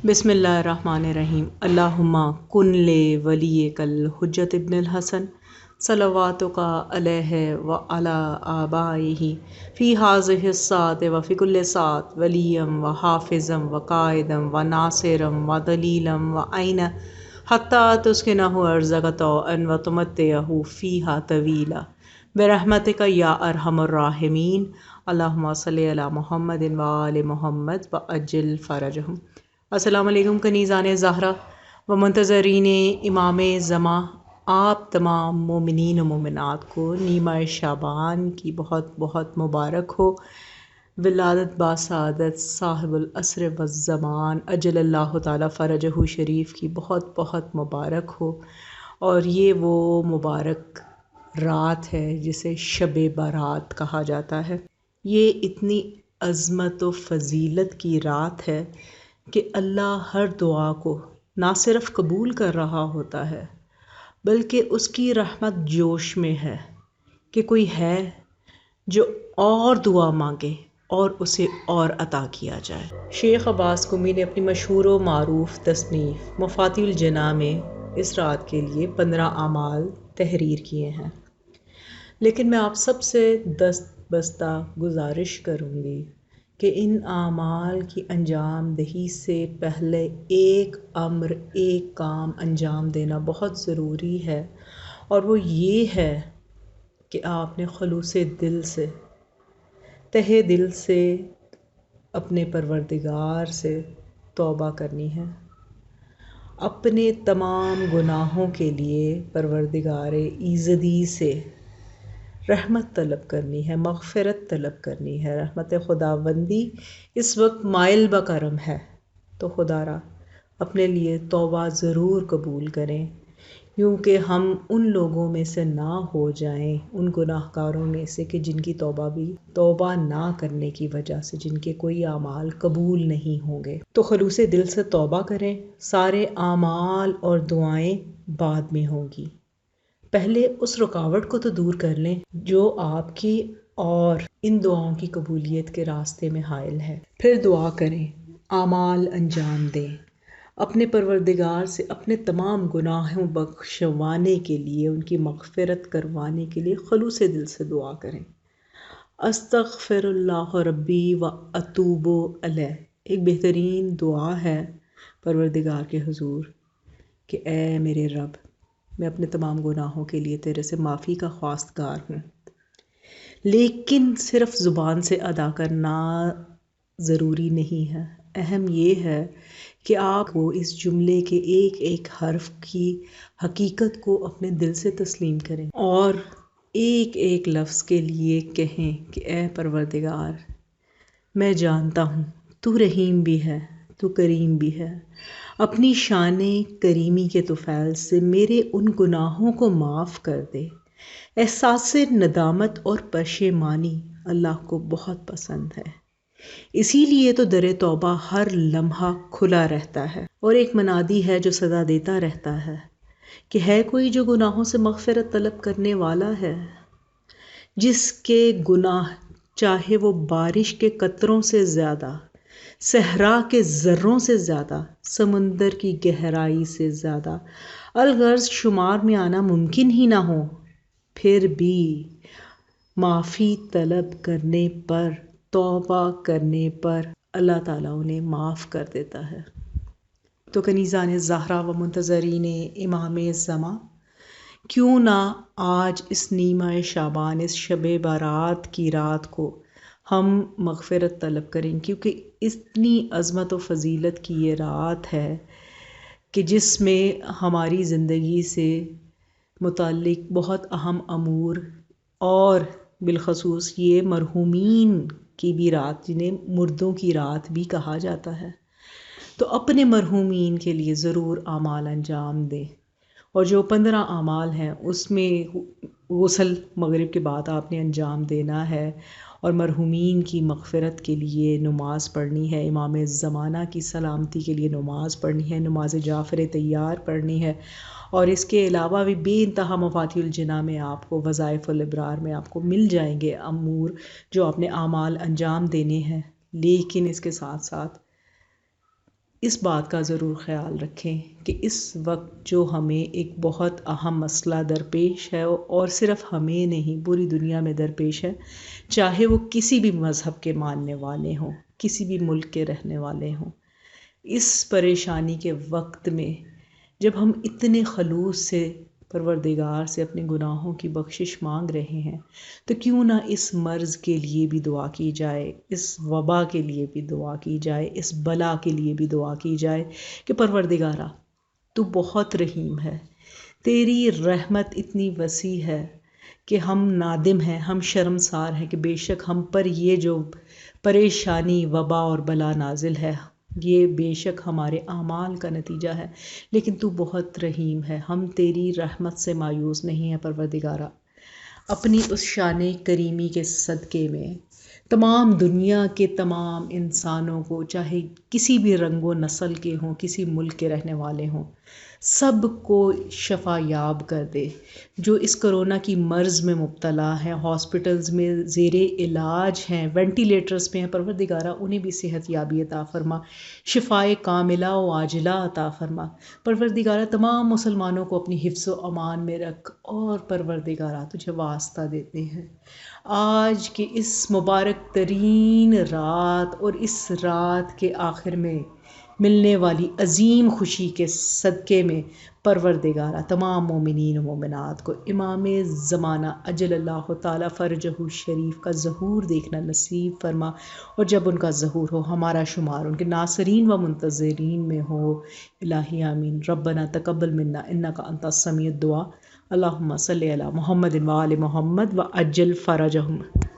بسم اللہ الرحمن الرحیم۔ اللہم کن لے ولی کل حجت ابن الحسن صلواتک علیہ وعلی آبائہ فی ہذہ الساعۃ وفی کل ساعۃ ولیا وحافظا وقائدا وناصرا ودلیلا وعینا حتی تسکنہ ارضک طوعا وتمتعہ فیہا طویلا برحمتک یا ارحم الراحمین۔ اللہم صلی علی محمد وآل محمد وعجل فرجہم۔ السلام علیکم کنیزان زہرا و منتظرین امام زماں، آپ تمام مومنین و مومنات کو نیمہ شعبان کی بہت بہت مبارک ہو۔ ولادت باسعادت صاحب العصر والزمان اجل اللہ تعالی فرجہ شریف کی بہت بہت مبارک ہو، اور یہ وہ مبارک رات ہے جسے شب برات کہا جاتا ہے۔ یہ اتنی عظمت و فضیلت کی رات ہے کہ اللہ ہر دعا کو نہ صرف قبول کر رہا ہوتا ہے بلکہ اس کی رحمت جوش میں ہے کہ کوئی ہے جو اور دعا مانگے اور اسے اور عطا کیا جائے۔ شیخ عباس قمی نے اپنی مشہور و معروف تصنیف مفاتیح الجناح میں اس رات کے لیے 15 اعمال تحریر کیے ہیں، لیکن میں آپ سب سے دست بستہ گزارش کروں گی کہ ان اعمال کی انجام دہی سے پہلے ایک امر، ایک کام انجام دینا بہت ضروری ہے، اور وہ یہ ہے کہ آپ نے خلوص دل سے، تہہ دل سے اپنے پروردگار سے توبہ کرنی ہے، اپنے تمام گناہوں کے لیے پروردگار ایزدی سے رحمت طلب کرنی ہے، مغفرت طلب کرنی ہے۔ رحمت خداوندی اس وقت مائل بکرم ہے، تو خدا را اپنے لیے توبہ ضرور قبول کریں، کیونکہ ہم ان لوگوں میں سے نہ ہو جائیں، ان گناہ گاروں میں سے کہ جن کی توبہ نہ کرنے کی وجہ سے جن کے کوئی اعمال قبول نہیں ہوں گے۔ تو خلوص دل سے توبہ کریں، سارے اعمال اور دعائیں بعد میں ہوں گی۔ پہلے اس رکاوٹ کو تو دور کر لیں جو آپ کی اور ان دعاؤں کی قبولیت کے راستے میں حائل ہے، پھر دعا کریں، اعمال انجام دیں، اپنے پروردگار سے اپنے تمام گناہوں بخشوانے کے لیے، ان کی مغفرت کروانے کے لیے خلوص دل سے دعا کریں۔ استغفر اللہ ربی و اتوب الیہ ایک بہترین دعا ہے پروردگار کے حضور کہ اے میرے رب، میں اپنے تمام گناہوں کے لیے تیرے سے معافی کا خواستگار ہوں۔ لیکن صرف زبان سے ادا کرنا ضروری نہیں ہے، اہم یہ ہے کہ آپ کو اس جملے کے ایک ایک حرف کی حقیقت کو اپنے دل سے تسلیم کریں اور ایک ایک لفظ کے لیے کہیں کہ اے پروردگار، میں جانتا ہوں تو رحیم بھی ہے، تو کریم بھی ہے، اپنی شان کریمی کے طفیل سے میرے ان گناہوں کو معاف کر دے۔ احساس ندامت اور پشیمانی اللہ کو بہت پسند ہے، اسی لیے تو در توبہ ہر لمحہ کھلا رہتا ہے، اور ایک منادی ہے جو صدا دیتا رہتا ہے کہ ہے کوئی جو گناہوں سے مغفرت طلب کرنے والا ہے، جس کے گناہ چاہے وہ بارش کے قطروں سے زیادہ، صحرا کے ذروں سے زیادہ، سمندر کی گہرائی سے زیادہ الغرض شمار میں آنا ممکن ہی نہ ہو، پھر بھی معافی طلب کرنے پر، توبہ کرنے پر اللہ تعالیٰ انہیں معاف کر دیتا ہے۔ تو کنیزان زہرا و منتظرین امام زماں، کیوں نہ آج اس نیمہ شعبان، اس شب برات کی رات کو ہم مغفرت طلب کریں، کیونکہ اتنی عظمت و فضیلت کی یہ رات ہے کہ جس میں ہماری زندگی سے متعلق بہت اہم امور، اور بالخصوص یہ مرحومین کی بھی رات، جنہیں مردوں کی رات بھی کہا جاتا ہے، تو اپنے مرحومین کے لیے ضرور اعمال انجام دیں۔ اور جو 15 اعمال ہیں اس میں غسل مغرب کے بعد آپ نے انجام دینا ہے، اور مرحومین کی مغفرت کے لیے نماز پڑھنی ہے، امام زمانہ کی سلامتی کے لیے نماز پڑھنی ہے، نماز جعفر طیار پڑھنی ہے، اور اس کے علاوہ بھی بے انتہا مفاتیح الجناح میں آپ کو، وظائف الابرار میں آپ کو مل جائیں گے امور جو آپ نے اعمال انجام دینے ہیں۔ لیکن اس کے ساتھ ساتھ اس بات کا ضرور خیال رکھیں کہ اس وقت جو ہمیں ایک بہت اہم مسئلہ درپیش ہے، اور صرف ہمیں نہیں پوری دنیا میں درپیش ہے، چاہے وہ کسی بھی مذہب کے ماننے والے ہوں، کسی بھی ملک کے رہنے والے ہوں، اس پریشانی کے وقت میں جب ہم اتنے خلوص سے پروردگار سے اپنے گناہوں کی بخشش مانگ رہے ہیں، تو کیوں نہ اس مرض کے لیے بھی دعا کی جائے، اس وبا کے لیے بھی دعا کی جائے، اس بلا کے لیے بھی دعا کی جائے کہ پروردگارا تو بہت رحیم ہے، تیری رحمت اتنی وسیع ہے کہ ہم نادم ہیں، ہم شرمسار ہیں کہ بے شک ہم پر یہ جو پریشانی وبا اور بلا نازل ہے، یہ بے شک ہمارے اعمال کا نتیجہ ہے، لیکن تو بہت رحیم ہے، ہم تیری رحمت سے مایوس نہیں ہیں پروردگارا۔ اپنی اس شان کریمی کے صدقے میں تمام دنیا کے تمام انسانوں کو، چاہے کسی بھی رنگ و نسل کے ہوں، کسی ملک کے رہنے والے ہوں، سب کو شفا یاب کر دے۔ جو اس کرونا کی مرض میں مبتلا ہیں، ہاسپٹلز میں زیر علاج ہیں، وینٹیلیٹرز پہ ہیں، پروردگارہ انہیں بھی صحت یابی عطا فرما، شفائے کاملہ و عاجلہ عطا فرما۔ پروردگارہ تمام مسلمانوں کو اپنی حفظ و امان میں رکھ، اور پروردگارہ تجھے واسطہ دیتے ہیں آج کے اس مبارک ترین رات اور اس رات کے آخر میں ملنے والی عظیم خوشی کے صدقے میں، پروردگارہ تمام مومنین و مومنات کو امام زمانہ اجل اللہ تعالیٰ فرجہ شریف کا ظہور دیکھنا نصیب فرما، اور جب ان کا ظہور ہو ہمارا شمار ان کے ناصرین و منتظرین میں ہو۔ الہی آمین۔ ربنا تقبل منا انک انت السمیع الدعاء۔ اللہم صلی علی محمد و آل محمد و عجل فرجہم۔